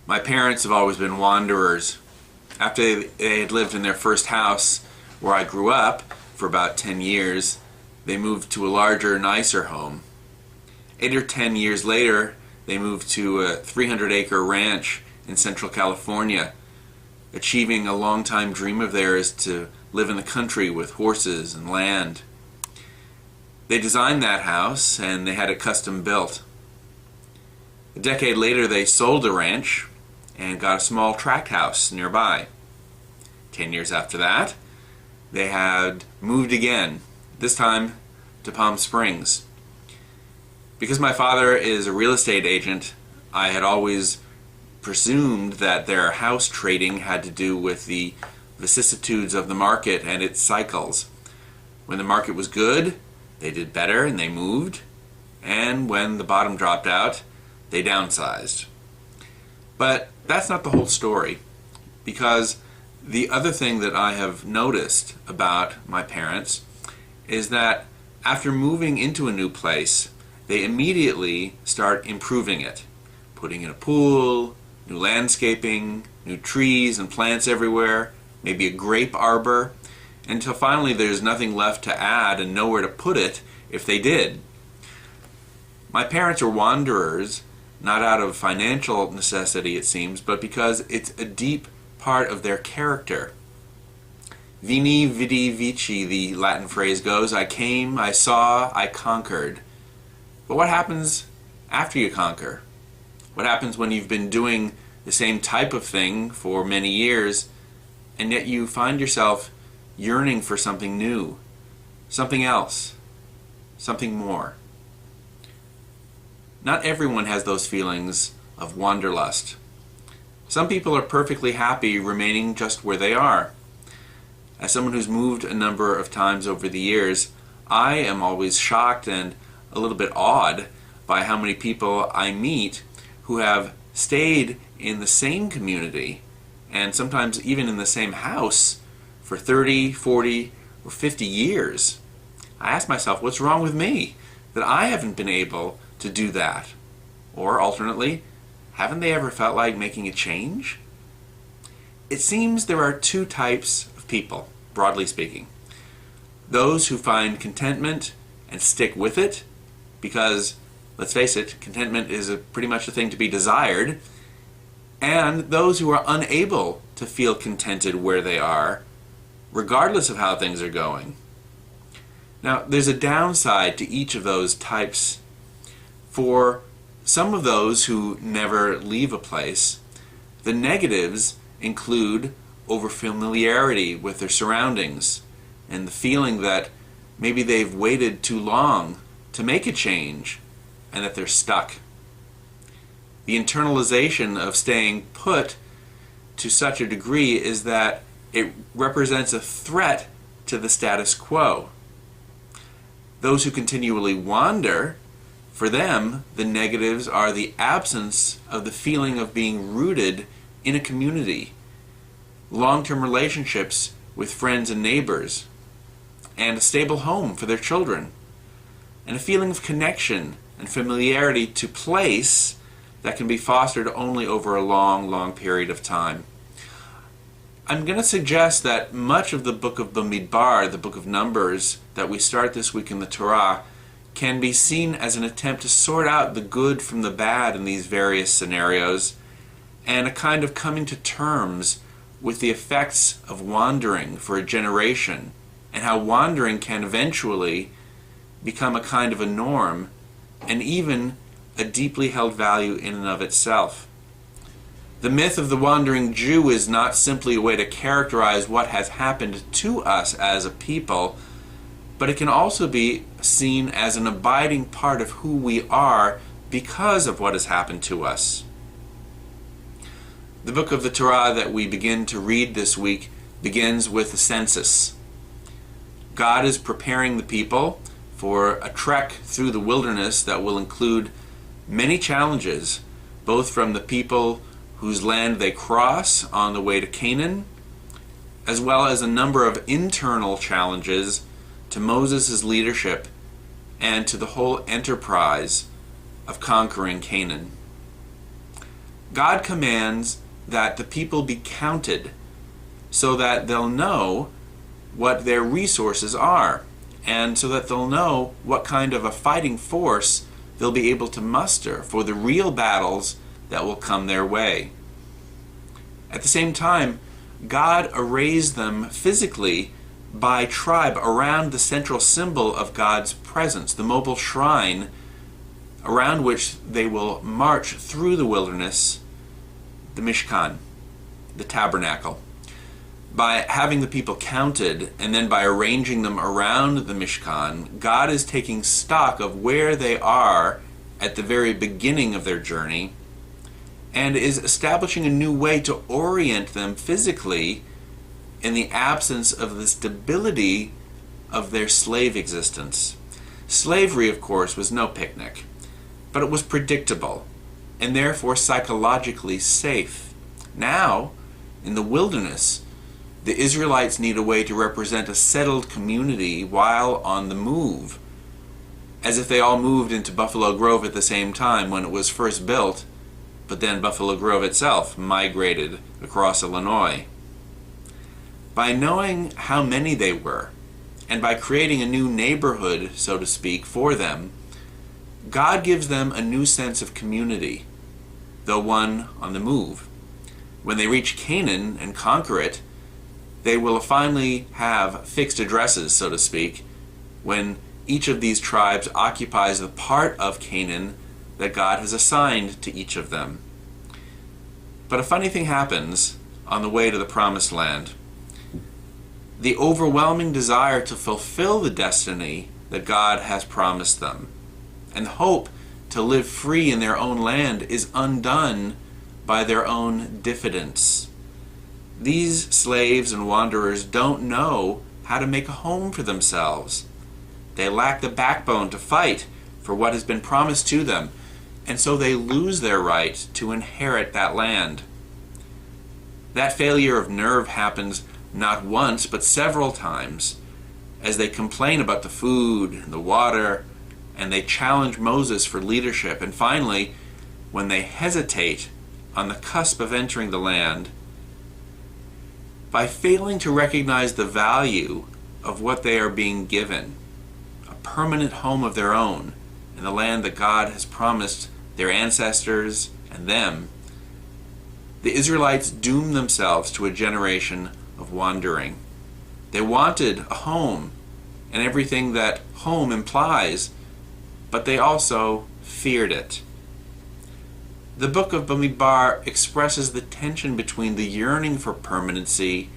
My parents have always been wanderers. After they had lived in their first house, where I grew up, for about 10 years, they moved to a larger, nicer home. 8 or 10 years later, they moved to a 300-acre ranch in Central California, achieving a long-time dream of theirs to live in the country with horses and land. They designed that house, and they had it custom built. A decade later, they sold the ranch and got a small tract house nearby. 10 years after that, they had moved again, this time to Palm Springs. Because my father is a real estate agent, I had always presumed that their house trading had to do with the vicissitudes of the market and its cycles. When the market was good, they did better and they moved, and when the bottom dropped out, they downsized. But that's not the whole story, because the other thing that I have noticed about my parents is that after moving into a new place, they immediately start improving it, putting in a pool, new landscaping, new trees and plants everywhere, maybe a grape arbor, until finally there's nothing left to add and nowhere to put it if they did. My parents are wanderers, not out of financial necessity it seems, but because it's a deep part of their character. Vini, vidi, vici, the Latin phrase goes, I came, I saw, I conquered. But what happens after you conquer? What happens when you've been doing the same type of thing for many years, and yet you find yourself yearning for something new, something else, something more? Not everyone has those feelings of wanderlust. Some people are perfectly happy remaining just where they are. As someone who's moved a number of times over the years, I am always shocked and a little bit awed by how many people I meet who have stayed in the same community and sometimes even in the same house for 30, 40, or 50 years. I ask myself, what's wrong with me that I haven't been able to do that? Or alternately, haven't they ever felt like making a change? It seems there are two types of people, broadly speaking. Those who find contentment and stick with it, because, let's face it, contentment is pretty much a thing to be desired, and those who are unable to feel contented where they are, regardless of how things are going. Now, there's a downside to each of those types. For some of those who never leave a place, the negatives include overfamiliarity with their surroundings and the feeling that maybe they've waited too long to make a change and that they're stuck. The internalization of staying put to such a degree is that it represents a threat to the status quo. Those who continually wander, for them, the negatives are the absence of the feeling of being rooted in a community, long-term relationships with friends and neighbors, and a stable home for their children, and a feeling of connection and familiarity to place that can be fostered only over a long, long period of time. I'm going to suggest that much of the book of Bemidbar, the book of Numbers, that we start this week in the Torah, can be seen as an attempt to sort out the good from the bad in these various scenarios, and a kind of coming to terms with the effects of wandering for a generation, and how wandering can eventually become a kind of a norm, and even a deeply held value in and of itself. The myth of the wandering Jew is not simply a way to characterize what has happened to us as a people, but it can also be seen as an abiding part of who we are because of what has happened to us. The book of the Torah that we begin to read this week begins with the census. God is preparing the people for a trek through the wilderness that will include many challenges, both from the people whose land they cross on the way to Canaan, as well as a number of internal challenges to Moses' leadership and to the whole enterprise of conquering Canaan. God commands that the people be counted so that they'll know what their resources are, and so that they'll know what kind of a fighting force they'll be able to muster for the real battles that will come their way. At the same time, God arrays them physically by tribe around the central symbol of God's presence, the mobile shrine around which they will march through the wilderness, the Mishkan, the tabernacle. By having the people counted and then by arranging them around the Mishkan, God is taking stock of where they are at the very beginning of their journey and is establishing a new way to orient them physically in the absence of the stability of their slave existence. Slavery, of course, was no picnic, but it was predictable and therefore psychologically safe. Now, in the wilderness, the Israelites need a way to represent a settled community while on the move, as if they all moved into Buffalo Grove at the same time when it was first built, but then Buffalo Grove itself migrated across Illinois. By knowing how many they were, and by creating a new neighborhood, so to speak, for them, God gives them a new sense of community, though one on the move. When they reach Canaan and conquer it, they will finally have fixed addresses, so to speak, when each of these tribes occupies the part of Canaan that God has assigned to each of them. But a funny thing happens on the way to the Promised Land. The overwhelming desire to fulfill the destiny that God has promised them, and the hope to live free in their own land, is undone by their own diffidence. These slaves and wanderers don't know how to make a home for themselves. They lack the backbone to fight for what has been promised to them, and so they lose their right to inherit that land. That failure of nerve happens not once, but several times, as they complain about the food and the water, and they challenge Moses for leadership. And finally, when they hesitate on the cusp of entering the land, by failing to recognize the value of what they are being given, a permanent home of their own in the land that God has promised their ancestors and them, the Israelites doomed themselves to a generation of wandering. They wanted a home and everything that home implies, but they also feared it. The book of Bemidbar expresses the tension between the yearning for permanency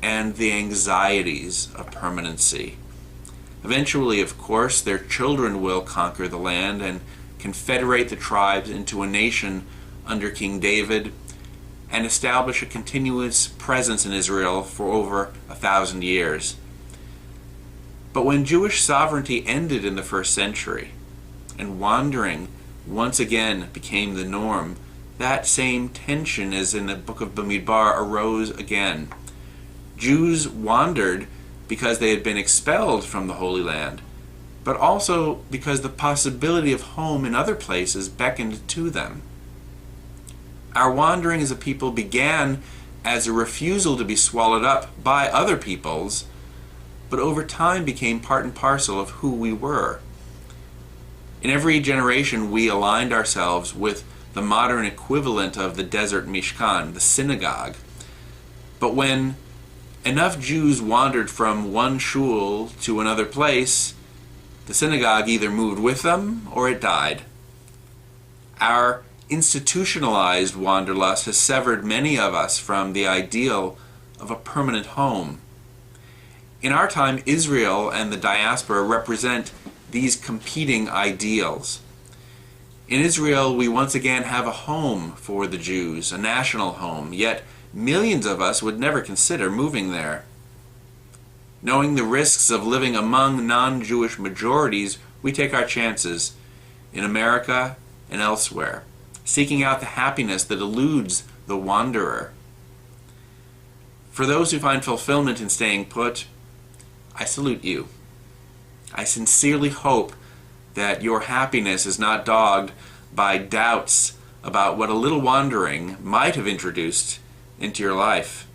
and the anxieties of permanency. Eventually, of course, their children will conquer the land and confederate the tribes into a nation under King David and establish a continuous presence in Israel for over 1,000 years. But when Jewish sovereignty ended in the first century and wandering once again became the norm, that same tension as in the book of Bemidbar arose again. Jews wandered because they had been expelled from the Holy Land, but also because the possibility of home in other places beckoned to them. Our wandering as a people began as a refusal to be swallowed up by other peoples, but over time became part and parcel of who we were. In every generation, we aligned ourselves with the modern equivalent of the desert Mishkan, the synagogue. But when enough Jews wandered from one shul to another place, the synagogue either moved with them or it died. Our institutionalized wanderlust has severed many of us from the ideal of a permanent home. In our time, Israel and the diaspora represent these competing ideals. In Israel, we once again have a home for the Jews, a national home, yet millions of us would never consider moving there. Knowing the risks of living among non-Jewish majorities, we take our chances in America and elsewhere, seeking out the happiness that eludes the wanderer. For those who find fulfillment in staying put, I salute you. I sincerely hope that your happiness is not dogged by doubts about what a little wandering might have introduced into your life.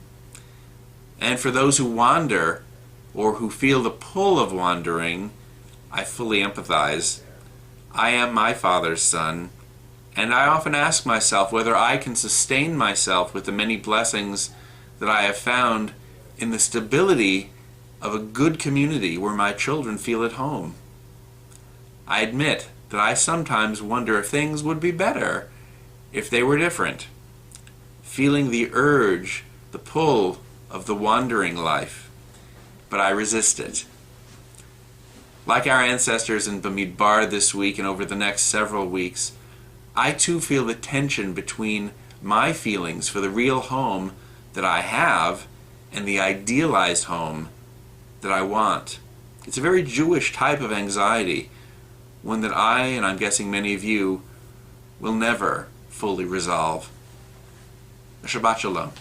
And for those who wander, or who feel the pull of wandering, I fully empathize. I am my father's son, and I often ask myself whether I can sustain myself with the many blessings that I have found in the stability of a good community where my children feel at home. I admit that I sometimes wonder if things would be better if they were different, feeling the urge, the pull of the wandering life, but I resist it. Like our ancestors in Bemidbar this week and over the next several weeks, I too feel the tension between my feelings for the real home that I have and the idealized home that I want. It's a very Jewish type of anxiety, one that I, and I'm guessing many of you, will never fully resolve. Shabbat Shalom.